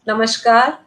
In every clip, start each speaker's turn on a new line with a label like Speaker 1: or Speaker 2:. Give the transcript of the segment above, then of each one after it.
Speaker 1: Namaskar.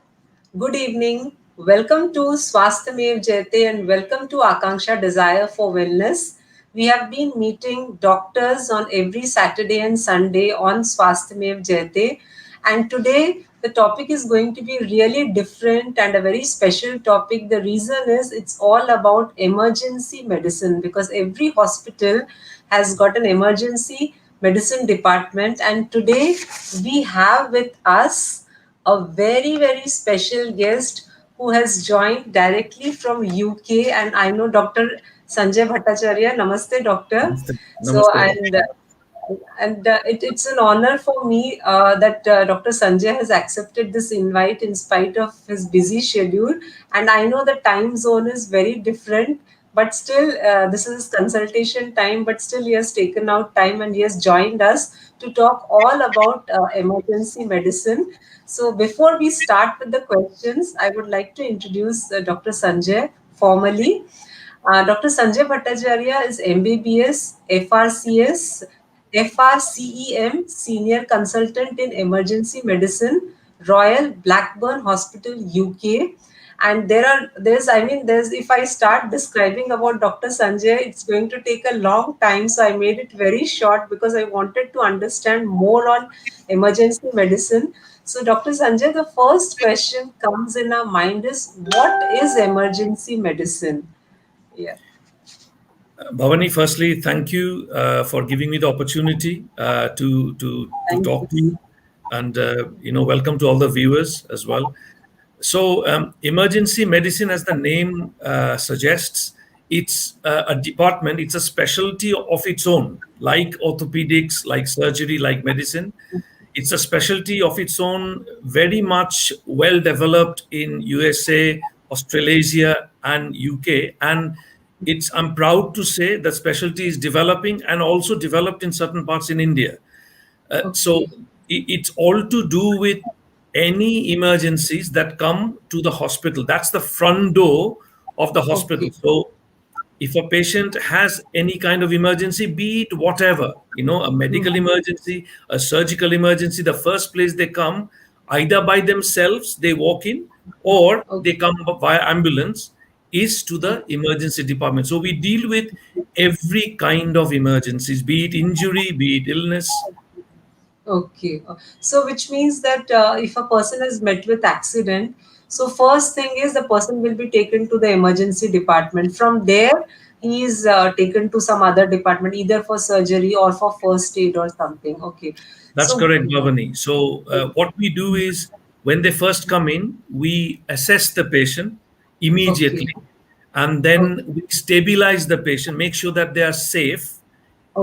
Speaker 1: Good evening. Welcome to Swasthyamev Jayate and welcome to Akanksha Desire for Wellness. We have been meeting doctors on every Saturday and Sunday on Swasthyamev Jayate. And today the topic is going to be really different and a very special topic. The reason is it's all about emergency medicine because every hospital has got an emergency medicine department. And today we have with us a very, very special guest who has joined directly from UK. And I know Dr. Sanjoy Bhattacharyya. Namaste, Doctor.
Speaker 2: Namaste.
Speaker 1: So,
Speaker 2: Namaste.
Speaker 1: it's an honor for me that Dr. Sanjay has accepted this invite in spite of his busy schedule. And I know the time zone is very different, but still, this is his consultation time, but still, he has taken out time and he has joined us to talk all about emergency medicine. So, before we start with the questions, I would like to introduce Dr. Sanjay formally. Dr. Sanjay Bhattacharyya is MBBS, FRCS, FRCEM, Senior Consultant in Emergency Medicine, Royal Blackburn Hospital, UK. And there's, if I start describing about Dr. Sanjay, it's going to take a long time. So I made it very short because I wanted to understand more on emergency medicine. So, Dr. Sanjay, the first question comes in our mind is what is emergency medicine? Yeah.
Speaker 2: Bhavani, firstly, thank you for giving me the opportunity to
Speaker 1: Thank you.
Speaker 2: talk to you, and welcome to all the viewers as well. So, emergency medicine, as the name suggests, it's a department. It's a specialty of its own, like orthopedics, like surgery, like medicine. It's a specialty of its own, very much well developed in USA, Australasia, and UK. And I'm proud to say that specialty is developing and also developed in certain parts in India. So
Speaker 1: Okay.
Speaker 2: it's all to do with any emergencies that come to the hospital. That's the front door of the hospital.
Speaker 1: Okay.
Speaker 2: So if a patient has any kind of emergency, be it whatever, a medical
Speaker 1: Mhm.
Speaker 2: emergency, a surgical emergency, the first place they come, either by themselves, they walk in, or they
Speaker 1: Okay.
Speaker 2: come via ambulance, is to the emergency department. So we deal with every kind of emergencies, be it injury, be it illness.
Speaker 1: Okay. So, which means that if a person is met with accident, so first thing is the person will be taken to the emergency department. From there, he is taken to some other department, either for surgery or for first aid or something. Okay.
Speaker 2: That's
Speaker 1: So,
Speaker 2: correct, Bhavani. So, what we do is when they first come in, we assess the patient
Speaker 1: okay.
Speaker 2: immediately, and then
Speaker 1: Okay.
Speaker 2: we stabilize the patient, make sure that they are safe.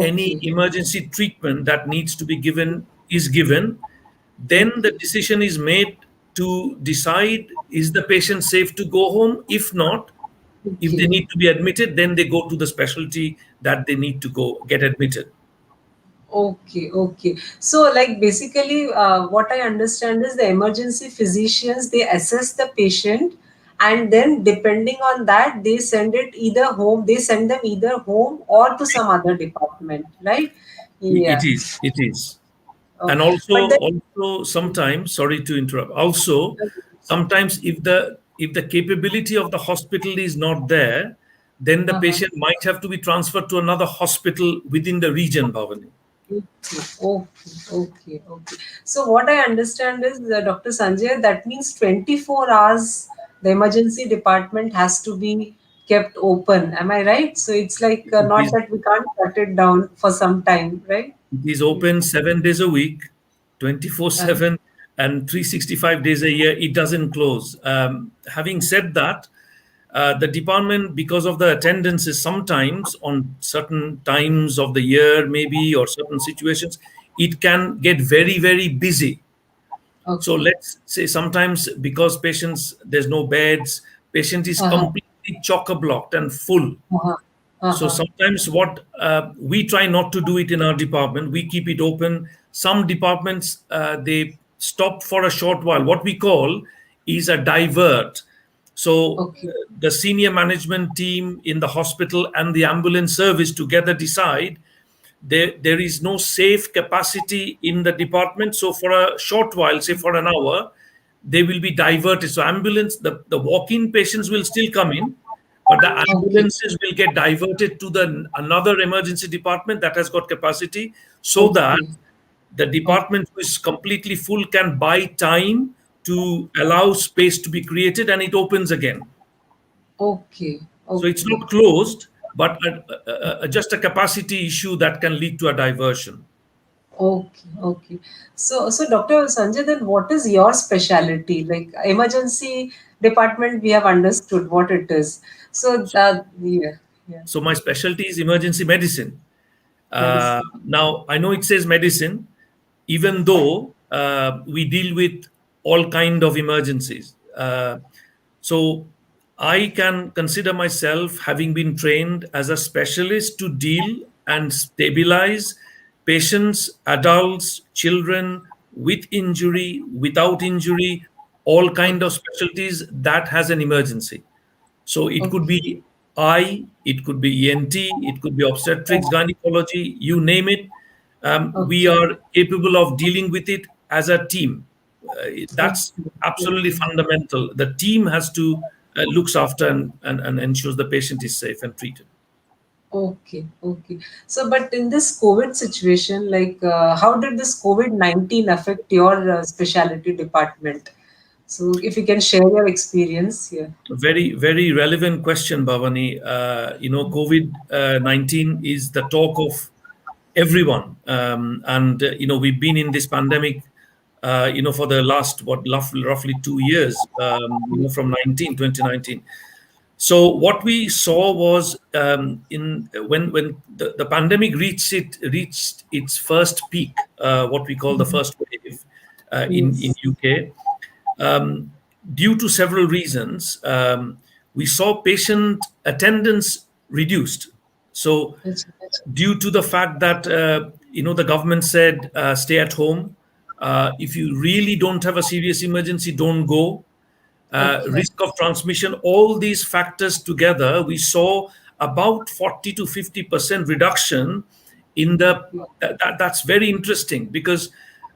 Speaker 2: Any
Speaker 1: Okay.
Speaker 2: emergency treatment that needs to be given is given. Then the
Speaker 1: Okay.
Speaker 2: decision is made to decide, is the patient safe to go home? If not, if they
Speaker 1: Okay.
Speaker 2: need to be admitted, then they go to the specialty that they need to go get admitted.
Speaker 1: Okay, okay. So, like basically, what I understand is the emergency physicians they assess the patient, and then depending on that, they send it either home. They send them either home or to some other department, right?
Speaker 2: It
Speaker 1: Yeah.
Speaker 2: is. It is. And
Speaker 1: Okay.
Speaker 2: also,
Speaker 1: But then,
Speaker 2: sometimes, sorry to interrupt. Also, sometimes if the capability of the hospital is not there, then the
Speaker 1: uh-huh.
Speaker 2: patient might have to be transferred to another hospital within the region, Bhavani.
Speaker 1: Okay, okay, okay, okay. So what I understand is, Dr. Sanjay, that means 24 hours the emergency department has to be kept open. Am I right? So it's like
Speaker 2: It
Speaker 1: not
Speaker 2: is
Speaker 1: that we can't shut it down for some time, right?
Speaker 2: It is
Speaker 1: Yeah.
Speaker 2: open 7 days a week,
Speaker 1: Uh-huh.
Speaker 2: 24/7, and 365 days a year. It doesn't close. Having said that, the department, because of the attendances, sometimes on certain times of the year, maybe, or certain situations, it can get very, very busy. So
Speaker 1: Okay.
Speaker 2: let's say sometimes because patients, there's no beds, patient is
Speaker 1: Uh-huh.
Speaker 2: completely chock-a-blocked and full.
Speaker 1: Uh-huh.
Speaker 2: So
Speaker 1: Uh-huh.
Speaker 2: sometimes what we try not to do it in our department, we keep it open. Some departments they stop for a short while. What we call is a divert. So
Speaker 1: Okay.
Speaker 2: the senior management team in the hospital and the ambulance service together decide there is no safe capacity in the department. So for a short while, say for an hour, they will be diverted. So ambulance, the walk-in patients will still come in, but the
Speaker 1: Okay.
Speaker 2: ambulances will get diverted to the another emergency department that has got capacity, so that
Speaker 1: Okay.
Speaker 2: the
Speaker 1: Okay.
Speaker 2: department which is completely full can buy time to allow space to be created, and it opens again.
Speaker 1: Okay.
Speaker 2: So it's
Speaker 1: Okay.
Speaker 2: not closed, but just a capacity issue that can lead to a diversion.
Speaker 1: Okay, okay. So Dr. Sanjay, then what is your specialty? Like emergency department, we have understood what it is. So, yeah, yeah,
Speaker 2: So my specialty is emergency medicine.
Speaker 1: medicine.
Speaker 2: Now, I know it says medicine, even though we deal with all kind of emergencies. So I can consider myself having been trained as a specialist to deal and stabilize patients, adults, children with injury, without injury, all kind of
Speaker 1: Okay,
Speaker 2: specialties that has an emergency. So it could
Speaker 1: okay,
Speaker 2: be eye, it could be ENT, it could be obstetrics, gynecology, you name it. We
Speaker 1: okay,
Speaker 2: are capable of dealing with it as a team. That's
Speaker 1: okay,
Speaker 2: absolutely
Speaker 1: okay,
Speaker 2: fundamental. The team has to looks after and ensures the patient is safe and treated.
Speaker 1: okay, okay. So, but in this COVID situation, like, how did this COVID-19 affect your specialty department? So, if you can share your experience here.
Speaker 2: Very, very relevant question, Bhavani. COVID 19 is the talk of everyone. And, we've been in this pandemic, for the last, roughly 2 years, from 2019. So what we saw was in when the pandemic reached its first peak, what we call the first wave in
Speaker 1: Yes.
Speaker 2: UK. um, Due to several reasons, we saw patient attendance reduced. So,
Speaker 1: That's
Speaker 2: due to the fact that the government said stay at home. If you really don't have a serious emergency, don't go.
Speaker 1: okay.
Speaker 2: Risk of transmission, all these factors together, we saw about 40 to 50% reduction in
Speaker 1: Okay.
Speaker 2: that's very interesting, because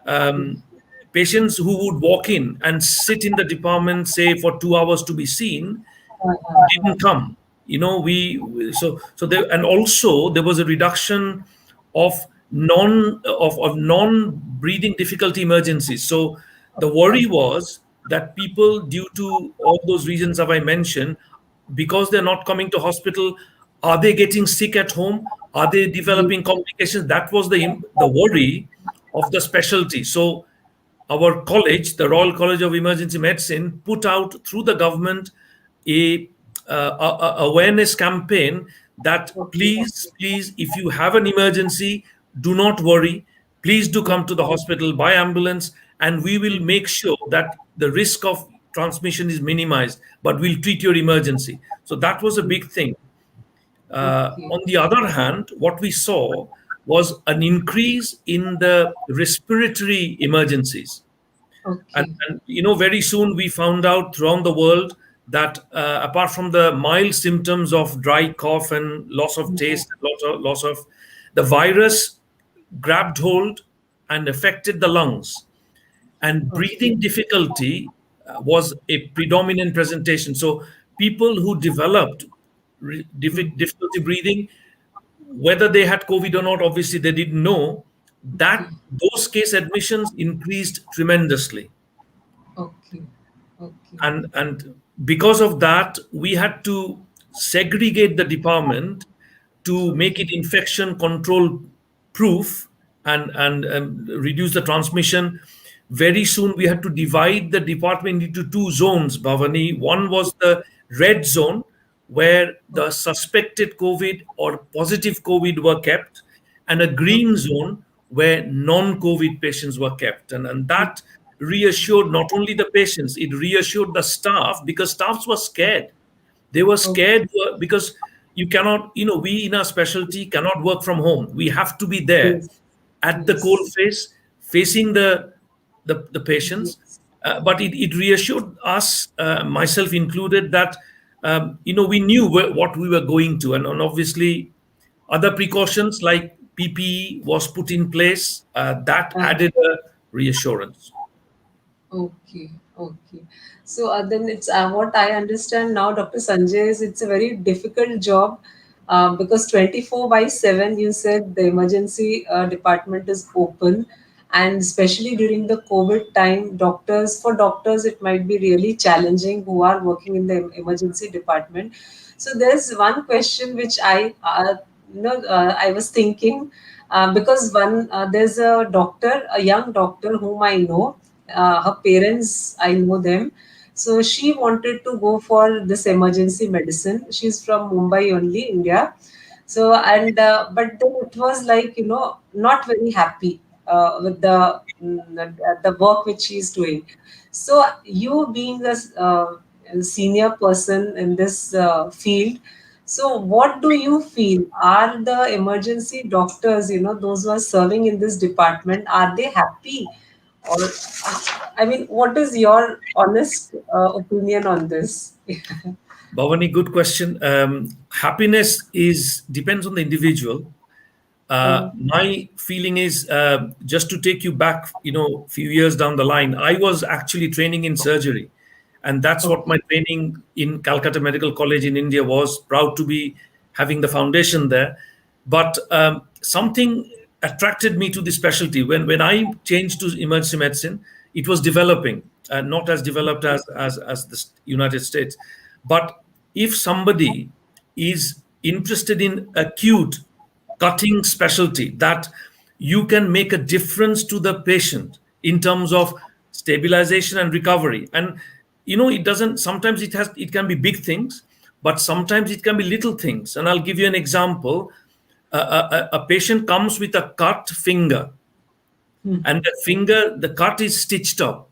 Speaker 1: Okay.
Speaker 2: um, patients who would walk in and sit in the department, say for 2 hours to be seen, didn't come. So there, and also there was a reduction of non breathing difficulty emergencies. So the worry
Speaker 1: Okay.
Speaker 2: was that people, due to all those reasons that I mentioned, because they're not coming to hospital, are they getting sick at home, are they
Speaker 1: Yes.
Speaker 2: developing complications? That was the worry of the specialty. So our college, the Royal College of Emergency Medicine, put out through the government a, awareness campaign that
Speaker 1: Okay.
Speaker 2: please, if you have an emergency, do not worry. Please do come to the
Speaker 1: Okay.
Speaker 2: hospital by ambulance, and we will make sure that the risk of transmission is minimized. But we'll treat your emergency. So that was a big thing.
Speaker 1: Okay.
Speaker 2: On the other hand, what we saw was an increase in the respiratory emergencies. And,
Speaker 1: Okay.
Speaker 2: very soon we found out throughout the world that apart from the mild symptoms of dry cough and loss of
Speaker 1: Yeah.
Speaker 2: taste, loss of the virus grabbed hold and affected the lungs, and
Speaker 1: Okay.
Speaker 2: breathing difficulty was a predominant presentation. So people who developed difficulty breathing, whether they had COVID or not, obviously they didn't know,
Speaker 1: Okay.
Speaker 2: that those case admissions increased tremendously.
Speaker 1: Okay. Okay.
Speaker 2: And because of that, we had to segregate the department to make
Speaker 1: Okay.
Speaker 2: it infection control proof, and reduce the transmission. Very soon we had to divide the department into two zones, Bhavani. One was the red zone, where the suspected COVID or positive COVID were kept, and a green
Speaker 1: Okay.
Speaker 2: zone where non-COVID patients were kept. And that reassured not only the patients, it reassured the staff, because staffs were scared. They were
Speaker 1: Okay.
Speaker 2: scared because you cannot, we in our specialty cannot work from home. We have to be there
Speaker 1: Yes.
Speaker 2: at the coal
Speaker 1: Yes.
Speaker 2: face, facing the patients.
Speaker 1: Yes.
Speaker 2: But it reassured us, myself included, that we knew what we were going to, and obviously other precautions like PPE was put in place. That
Speaker 1: Uh,
Speaker 2: added a reassurance.
Speaker 1: Okay, okay. So then it's what I understand now, Dr. Sanjay, is it's a very difficult job because 24 by 7, you said the emergency department is open. And especially during the COVID time, for doctors, it might be really challenging who are working in the emergency department. So there's one question which I was thinking because there's a young doctor whom I know. Her parents, I know them. So she wanted to go for this emergency medicine. She's from Mumbai only, India. So and but then it was like, not very happy with the work which she's doing. So you being a senior person in this field, so what do you feel? Are the emergency doctors, those who are serving in this department, are they happy? Or, I mean, what is your honest opinion on this?
Speaker 2: Bhavani, good question. Happiness is depends on the individual.
Speaker 1: Mm,
Speaker 2: My feeling is, just to take you back, few years down the line, I was actually training in surgery, and that's what my
Speaker 1: okay.
Speaker 2: training in Calcutta Medical College in India was. Proud to be having the foundation there, but something attracted me to the specialty. When I changed to emergency medicine, it was developing, not as developed as the United States. But if somebody is interested in acute cutting specialty, that you can make a difference to the patient in terms of stabilization and recovery. And it doesn't, sometimes it can be big things, but sometimes it can be little things. And I'll give you an example. A patient comes with a cut finger, and the cut is stitched up,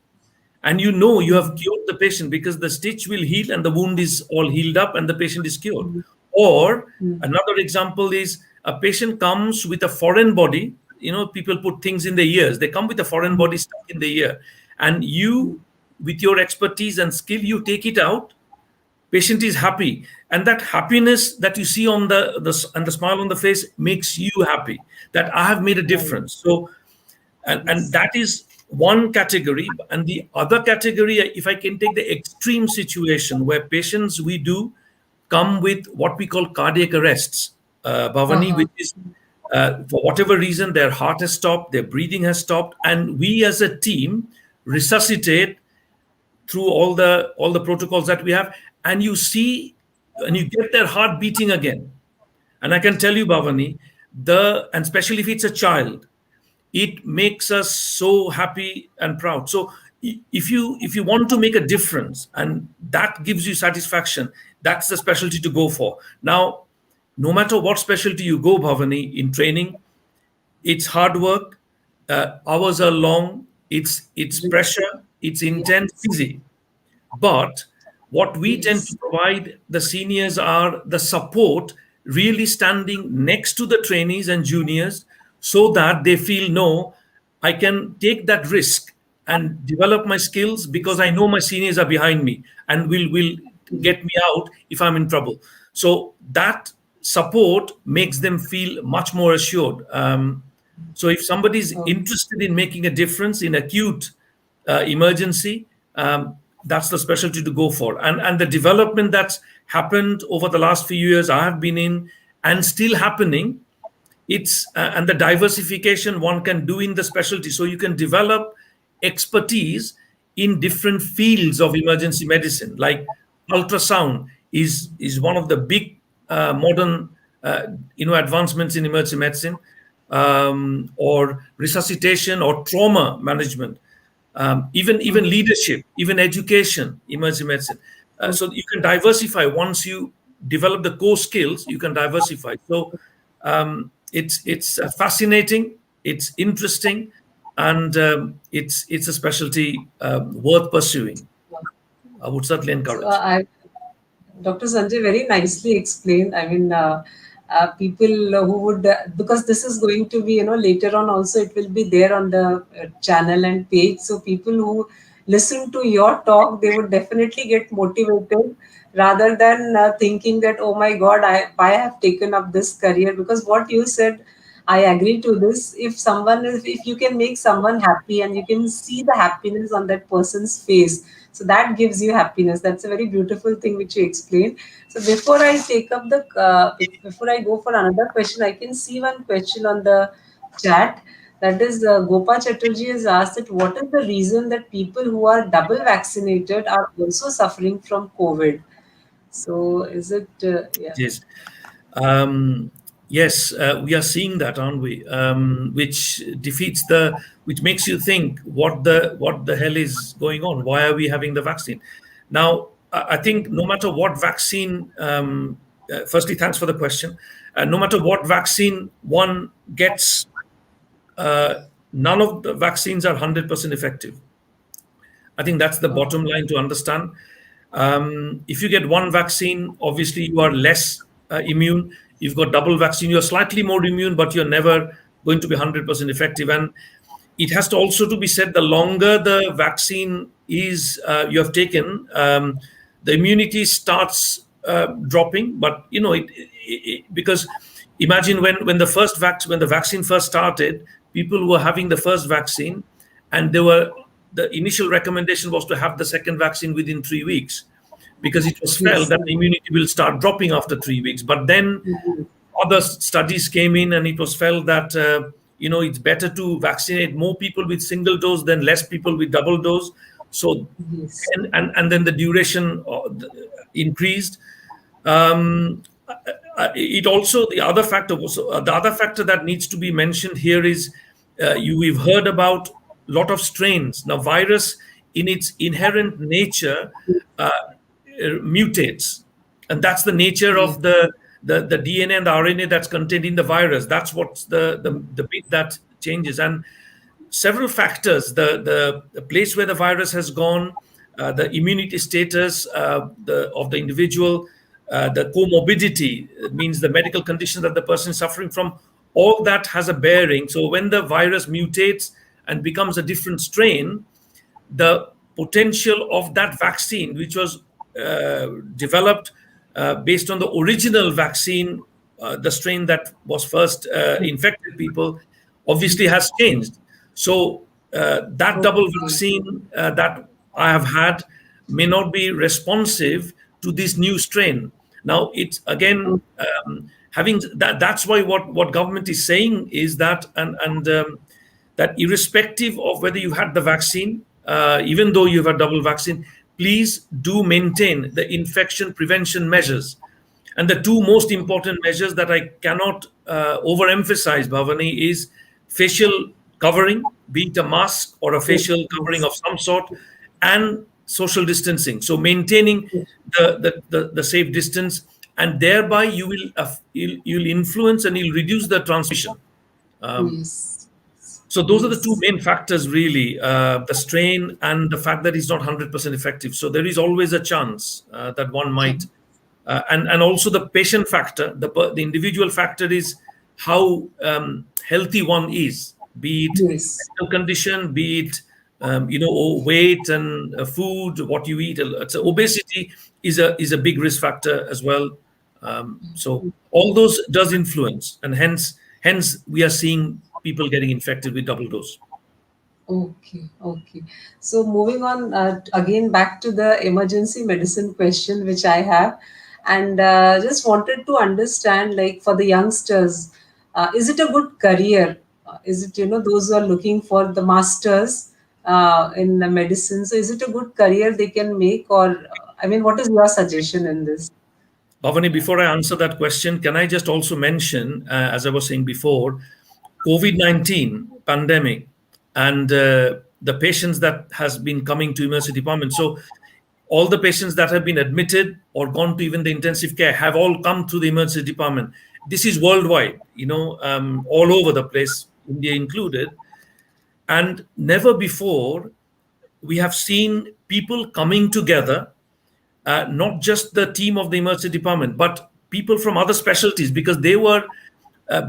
Speaker 2: and you have cured the patient because the stitch will heal and the wound is all healed up and the patient is cured. Or another example is a patient comes with a foreign body. People put things in the ears. They come with a foreign body stuck in the ear, and you, with your expertise and skill, you take it out. Patient is happy, and that happiness that you see on the smile on the face makes you happy, that I have made a
Speaker 1: Right.
Speaker 2: difference. So, and
Speaker 1: Yes.
Speaker 2: that is one category. And the other category, if I can take the extreme situation where patients we do come with what we call cardiac arrests, Bhavani,
Speaker 1: Uh-huh.
Speaker 2: which is, for whatever reason, their heart has stopped, their breathing has stopped, and we as a team resuscitate through all the protocols that we have, and you see, and you get their heart beating again. And I can tell you, Bhavani, and especially if it's a child, it makes us so happy and proud. So if you want to make a difference and that gives you satisfaction, that's the specialty to go for. Now, no matter what specialty you go, Bhavani, in training, it's hard work. Hours are long. It's pressure. It's intense,
Speaker 1: Yes.
Speaker 2: busy. But what we tend to
Speaker 1: Yes.
Speaker 2: provide the seniors are the support, really standing next to the trainees and juniors, so that they feel, no, I can take that risk and develop my skills because I know my seniors are behind me and will get me out if I'm in trouble. So that support makes them feel much more assured. So if somebody is
Speaker 1: Okay.
Speaker 2: interested in making a difference in acute emergency, that's the specialty to go for. And the development that's happened over the last few years I have been in, and still happening, it's and the diversification one can do in the specialty, so you can develop expertise in different fields of emergency medicine. Like ultrasound is one of the big modern advancements in emergency medicine, or resuscitation or trauma management, even leadership, even education, emergency medicine. So you can diversify once you develop the core skills. You can diversify. So it's fascinating, it's interesting, and it's a specialty worth pursuing. I would certainly
Speaker 1: So
Speaker 2: encourage.
Speaker 1: Dr. Sanjay very nicely explained. I mean, people who would, because this is going to be, later on also it will be there on the channel and page. So people who listen to your talk, they would definitely get motivated rather than thinking that, oh my God, why I have taken up this career. Because what you said, I agree to this. If someone is, if you can make someone happy and you can see the happiness on that person's face, so that gives you happiness. That's a very beautiful thing which you explained. So before I take up the, before I go for another question, I can see one question on the chat. That is, Gopa Chatterjee has asked that what is the reason that people who are double vaccinated are also suffering from COVID? So is it, yeah.
Speaker 2: Yes. Um, yes, we are seeing that, aren't we? Which defeats the, which makes you think what the hell is going on? Why are we having the vaccine? Now, I think no matter what vaccine, firstly, thanks for the question. No matter what vaccine one gets, uh, none of the vaccines are 100% effective. I think that's the bottom line to understand. If you get one vaccine, obviously you are less immune. You've got double vaccine, you're slightly more immune, but you're never going to be 100% effective. And it has to also to be said, the longer the vaccine is you have taken, the immunity starts dropping. But because imagine when the when the vaccine first started, people were having the first vaccine, and the initial recommendation was to have the second vaccine within 3 weeks, because it was felt
Speaker 1: Yes.
Speaker 2: that the immunity will start dropping after 3 weeks. But then
Speaker 1: Mhm.
Speaker 2: other studies came in, and it was felt that it's better to vaccinate more people with single dose than less people with double dose. So,
Speaker 1: Yes.
Speaker 2: and then the duration increased. um, it also, the other factor that needs to be mentioned here is, we've heard about lot of strains. Now, virus in its inherent nature uh, mutates, and that's the nature
Speaker 1: Yes.
Speaker 2: of the DNA and the RNA that's contained in the virus. That's what's the bit that changes. And several factors, the place where the virus has gone, the immunity status of the individual, the comorbidity, means the medical condition that the person is suffering from, all that has a bearing. So when the virus mutates and becomes a different strain, the potential of that vaccine, which was developed based on the original vaccine, the strain that was first infected people, obviously has changed. So that double
Speaker 1: Okay.
Speaker 2: vaccine that I have had may not be responsive to this new strain. Now, it's again, having that. That's why what government is saying is that, and that irrespective of whether you had the vaccine, even though you've had double vaccine, please do maintain the infection prevention measures. And the two most important measures that I cannot overemphasize, Bhavani, is facial covering, be it a mask or a
Speaker 1: Yes.
Speaker 2: facial covering
Speaker 1: Yes.
Speaker 2: of some sort, and social distancing. So maintaining the safe distance, and thereby you'll influence and you'll reduce the transmission.
Speaker 1: Yes.
Speaker 2: So those are the two
Speaker 1: Yes.
Speaker 2: main factors, really, the strain and the fact that it's not 100% effective. So there is always a chance that one might, and also the patient factor, the individual factor is how healthy one is, be it
Speaker 1: Yes.
Speaker 2: medical condition, be it weight and food, what you eat. So obesity is a big risk factor as well. So all those does influence, and hence we are seeing people getting infected with double dose.
Speaker 1: Okay, okay. So moving on again back to the emergency medicine question which I have, and just wanted to understand, like for the youngsters, is it a good career? Is it, those who are looking for the masters in the medicine? So is it a good career they can make, or I mean, what is your suggestion in this?
Speaker 2: Bhavani, before I answer that question, can I just also mention, as I was saying before, COVID-19 pandemic, and the patients that has been coming to emergency department. So all the patients that have been admitted or gone to even the intensive care have all come through the emergency department. This is worldwide, all over the place, India included. And never before we have seen people coming together, not just the team of the emergency department, but people from other specialties, because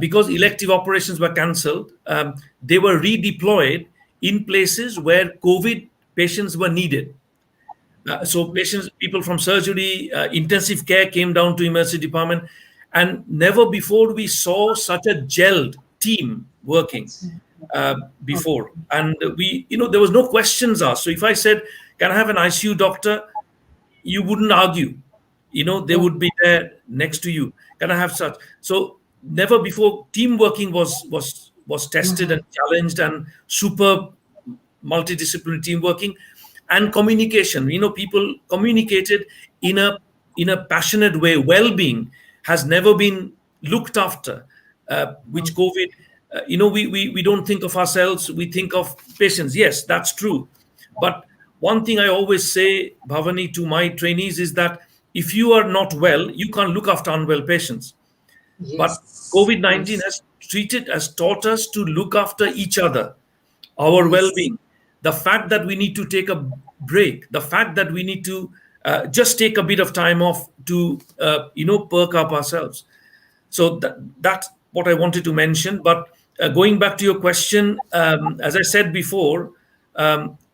Speaker 2: because elective operations were cancelled, they were redeployed in places where COVID patients were needed. So people from surgery, intensive care came down to emergency department, and never before we saw such a gelled. team working
Speaker 1: That's okay.
Speaker 2: before, and there was no questions asked. So if I said, "Can I have an ICU doctor?" you wouldn't argue. They
Speaker 1: Okay.
Speaker 2: would be there next to you. Can I have such? So never before team working was tested and challenged, and super multidisciplinary team working and communication. People communicated in a passionate way. Well-being has never been looked after, which COVID. We don't think of ourselves. We think of patients. Yes, that's true. But one thing I always say, Bhavani, to my trainees is that if you are not well, you can't look after unwell patients. But
Speaker 1: Yes.
Speaker 2: COVID 19
Speaker 1: Yes.
Speaker 2: has taught us to look after each other, our well
Speaker 1: Yes.
Speaker 2: being. The fact that we need to take a break, the fact that we need to just take a bit of time off to, perk up ourselves. So that's what I wanted to mention. But going back to your question, as I said before,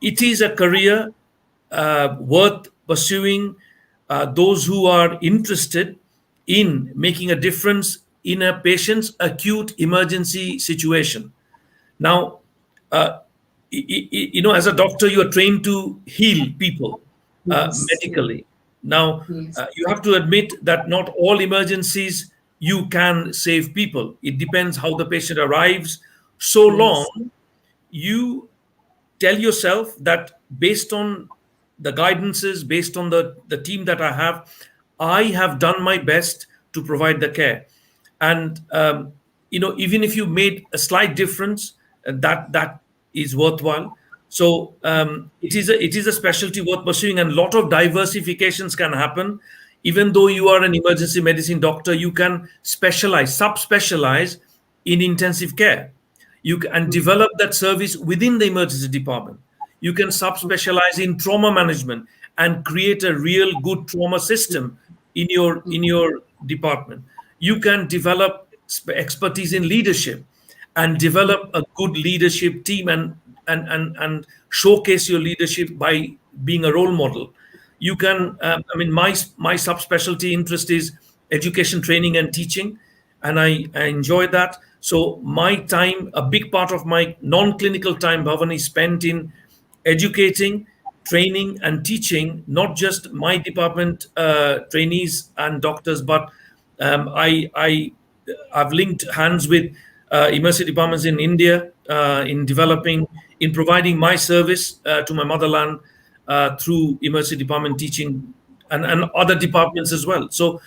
Speaker 2: it is a career worth pursuing. Those who are interested in making a difference in a patient's acute emergency situation. Now, uh, as a doctor, you are trained to heal people
Speaker 1: Yes. Yes.
Speaker 2: medically. Now,
Speaker 1: Yes.
Speaker 2: you have to admit that not all emergencies you can save people. It depends how the patient arrives. So long
Speaker 1: Yes.
Speaker 2: you tell yourself that based on the guidances, based on the team that I have done my best to provide the care. And even if you made a slight difference, that is worthwhile. So it is a specialty worth pursuing, and a lot of diversifications can happen. Even though you are an emergency medicine doctor, you can specialize, subspecialize in intensive care. And develop that service within the emergency department. You can subspecialize in trauma management and create a real good trauma system in your department. You can develop expertise in leadership and develop a good leadership team, and showcase your leadership by being a role model. You can my subspecialty interest is education, training, and teaching, and I enjoy that. So my time, a big part of my non-clinical time, Bhavan, is spent in educating, training, and teaching not just my department trainees and doctors, but I've linked hands with emergency departments in India, in developing, in providing my service to my motherland through emergency department teaching, and other departments as well. So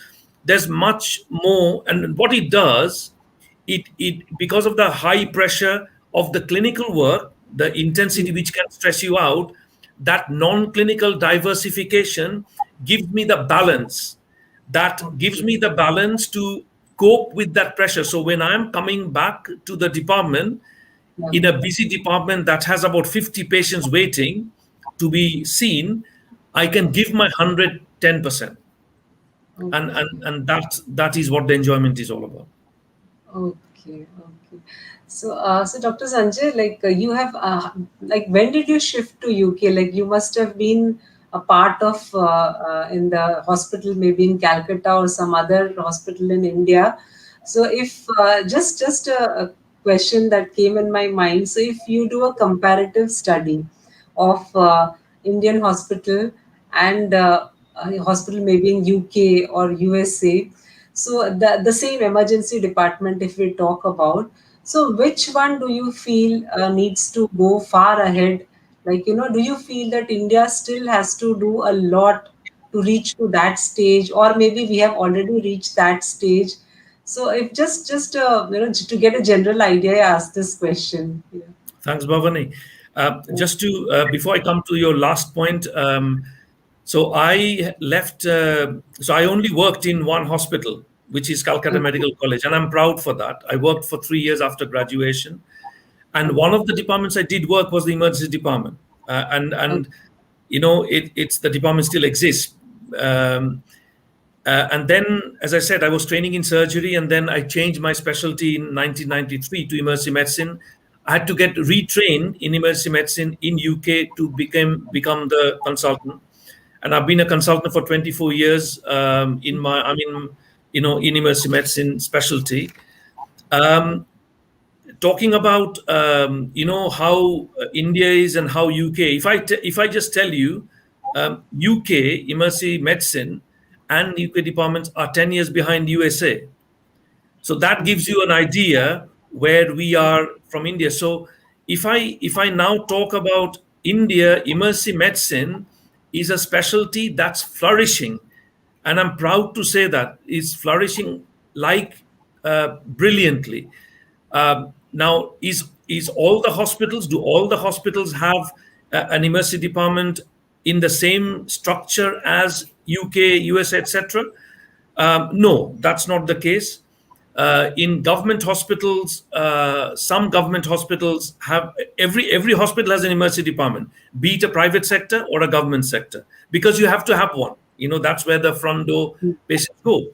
Speaker 2: there's much more, and what it does, it because of the high pressure of the clinical work, the intensity which can stress you out, that non-clinical diversification gives me the balance, to cope with that pressure. So when I'm coming back to the department,
Speaker 1: Yeah.
Speaker 2: in a busy department that has about 50 patients waiting to be seen, I can give my 110%. And that is what the enjoyment is all about.
Speaker 1: Okay, okay. So Dr. Sanjay, like you have, like, when did you shift to UK? Like, you must have been a part of in the hospital, maybe in Calcutta or some other hospital in India. So, if just a question that came in my mind. So, if you do a comparative study of Indian hospital and a hospital maybe in UK or USA, so the same emergency department, if we talk about, so which one do you feel needs to go far ahead? Like, do you feel that India still has to do a lot to reach to that stage, or maybe we have already reached that stage? So if just to get a general idea, I asked this question. Yeah.
Speaker 2: Thanks, Bhavani. Just to before I come to your last point, so I left. So I only worked in one hospital, which is Calcutta
Speaker 1: Okay.
Speaker 2: Medical College, and I'm proud for that. I worked for 3 years after graduation, and one of the departments I did work was the emergency department, and it's the department still exists. Um, and then, as I said, I was training in surgery, and then I changed my specialty in 1993 to emergency medicine. I had to get retrained in emergency medicine in UK to become the consultant, and I've been a consultant for 24 years in emergency medicine specialty. Um, talking about how India is and how UK. If I just tell you, UK emergency medicine and UK departments are 10 years behind USA. So that gives you an idea where we are from India. So if I now talk about India, emergency medicine is a specialty that's flourishing, and I'm proud to say that is flourishing like brilliantly. Now, is all the hospitals? Do all the hospitals have an emergency department in the same structure as UK, US, etc.? No, that's not the case. In government hospitals, some government hospitals have every hospital has an emergency department, be it a private sector or a government sector, because you have to have one. That's where the front door patients go.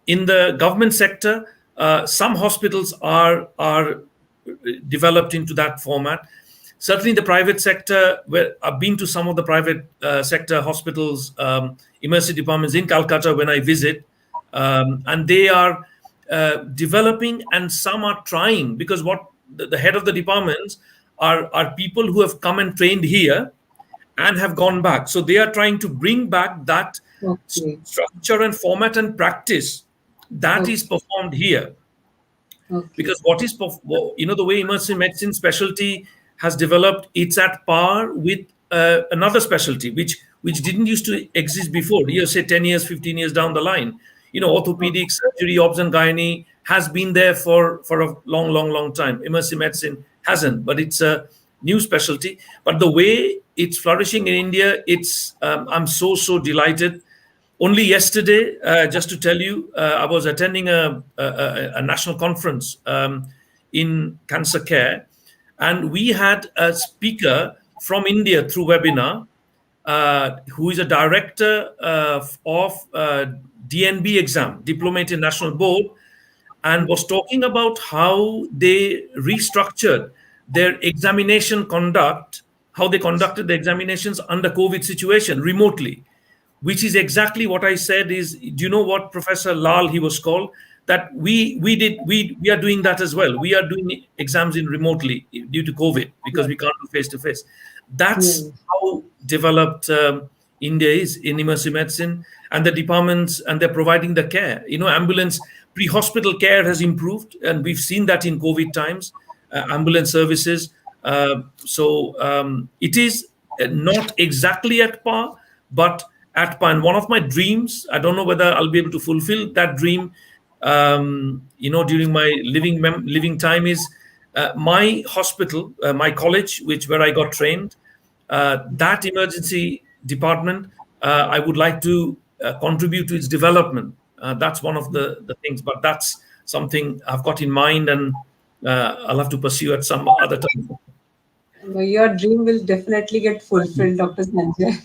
Speaker 2: In the government sector, some hospitals are developed into that format. Certainly, the private sector, where I've been to some of the private sector hospitals, emergency departments in Calcutta when I visit, and they are developing, and some are trying, because what the head of the departments are people who have come and trained here and have gone back. So they are trying to bring back that
Speaker 1: Okay.
Speaker 2: structure and format and practice that is
Speaker 1: Okay.
Speaker 2: performed here.
Speaker 1: Okay.
Speaker 2: Because the way emergency medicine specialty has developed, it's at par with another specialty which didn't used to exist before, say 10 years, 15 years down the line. Orthopedic surgery, obs and gynae has been there for a long time. Emergency medicine hasn't, but it's a new specialty. But the way it's flourishing in India, it's I'm so delighted. Only yesterday, just to tell you, I was attending a national conference in cancer care, and we had a speaker from India through webinar, who is a director of DNB exam, Diplomate in National Board, and was talking about how they restructured their examination conduct, how they conducted the examinations under COVID situation remotely, which is exactly what I said. Is, do you know what Professor Lal, he was called, that we are doing that as well. We are doing exams in remotely due to COVID, because we can't do face to face. That's
Speaker 1: Yes.
Speaker 2: how developed India is in emergency medicine, and the departments, and they're providing the care. Ambulance pre-hospital care has improved, and we've seen that in COVID times. Ambulance services. So it is not exactly at par, but at par. And one of my dreams, I don't know whether I'll be able to fulfill that dream, during my living time, is my hospital, my college, where I got trained, that emergency department, I would like to contribute to its development. That's one of the things, but that's something I've got in mind, and I'll have to pursue at some other time.
Speaker 1: Your dream will definitely get
Speaker 2: Thank you.
Speaker 1: fulfilled, Dr. Sanjay.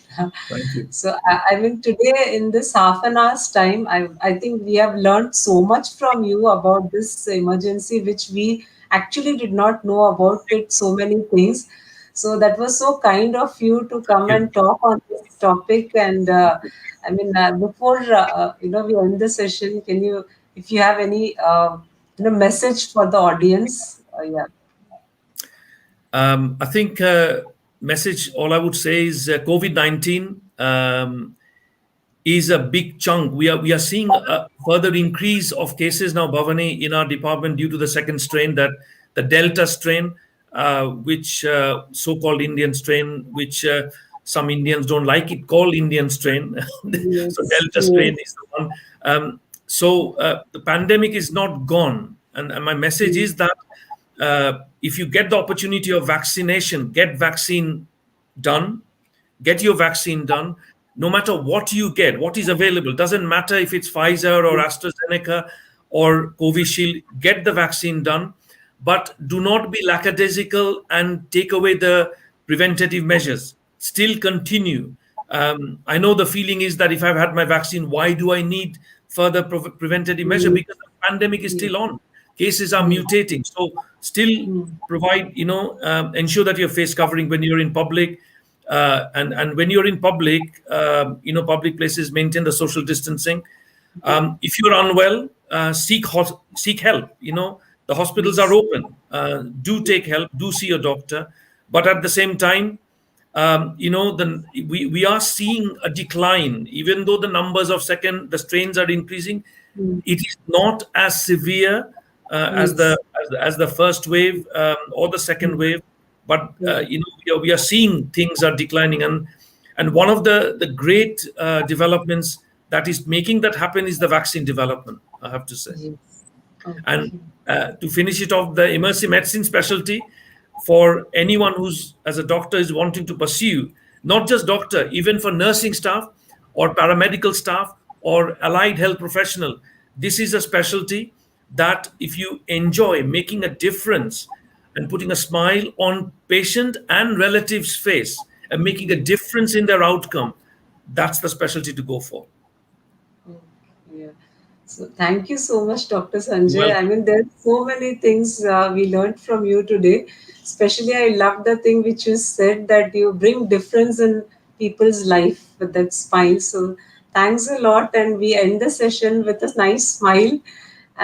Speaker 2: Thank you.
Speaker 1: So, I mean, today in this half an hour's time, I think we have learned so much from you about this emergency, which we actually did not know about it, so many things. So that was so kind of you to
Speaker 2: Thank
Speaker 1: come
Speaker 2: you.
Speaker 1: and talk on this topic. And I mean, before we end the session, can you, if you have any message for the audience? Yeah.
Speaker 2: I think message. All I would say is COVID-19 is a big chunk. We are seeing a further increase of cases now, Bhavani, in our department due to the second strain, that the Delta strain, which so-called Indian strain, which some Indians don't like it called Indian strain. So
Speaker 1: Yes.
Speaker 2: Delta strain is the one. So the pandemic is not gone, and my message
Speaker 1: Yes.
Speaker 2: is that if you get the opportunity of vaccination, get vaccine done, get your vaccine done. No matter what you get, what is available, doesn't matter if it's Pfizer or AstraZeneca or Covishield, get the vaccine done. But do not be lackadaisical and take away the preventative measures. Still continue. I know the feeling is that if I've had my vaccine, why do I need further preventative measure?
Speaker 1: Yes.
Speaker 2: Because the pandemic is
Speaker 1: Yes.
Speaker 2: still on. Cases are
Speaker 1: Yes.
Speaker 2: mutating. So still provide, ensure that your face covering when you're in public, and when you're in public, public places, maintain the social distancing. If you're unwell, seek help. The hospitals are
Speaker 1: Yes.
Speaker 2: open. Do take help. Do see a doctor. But at the same time, we are seeing a decline. Even though the strains are increasing,
Speaker 1: Mm.
Speaker 2: it is not as severe as
Speaker 1: Yes.
Speaker 2: the first wave or the second
Speaker 1: Mm.
Speaker 2: wave. But
Speaker 1: Yeah.
Speaker 2: we are seeing things are declining, and one of the great developments that is making that happen is the vaccine development, I have to say.
Speaker 1: Yes.
Speaker 2: And
Speaker 1: Okay.
Speaker 2: to finish it off, the immersive medicine specialty, for anyone who's as a doctor is wanting to pursue, not just doctor, even for nursing staff or paramedical staff or allied health professional, this is a specialty that if you enjoy making a difference and putting a smile on patient and relatives face and making a
Speaker 1: Yes.
Speaker 2: difference in their outcome, that's the specialty to go for.
Speaker 1: Okay, yeah. So thank you so much, Dr. Sanjay. I
Speaker 2: Welcome.
Speaker 1: mean, there's so many things we learned from you today. Especially, I love the thing which you said that you bring difference in people's life with that smile. So thanks a lot, and we end the session with a nice smile.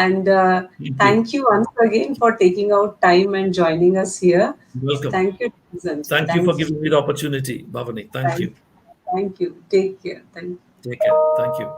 Speaker 1: And
Speaker 2: Thank you.
Speaker 1: thank you once again for taking out time and joining us here. So
Speaker 2: Welcome.
Speaker 1: thank you, Dr. Sanjay.
Speaker 2: Thank you for
Speaker 1: Thank
Speaker 2: giving me
Speaker 1: you.
Speaker 2: the opportunity, Bhavani. Thank
Speaker 1: Thank
Speaker 2: you.
Speaker 1: you. Thank you. Take care. Thank you.
Speaker 2: Take care. Thank you.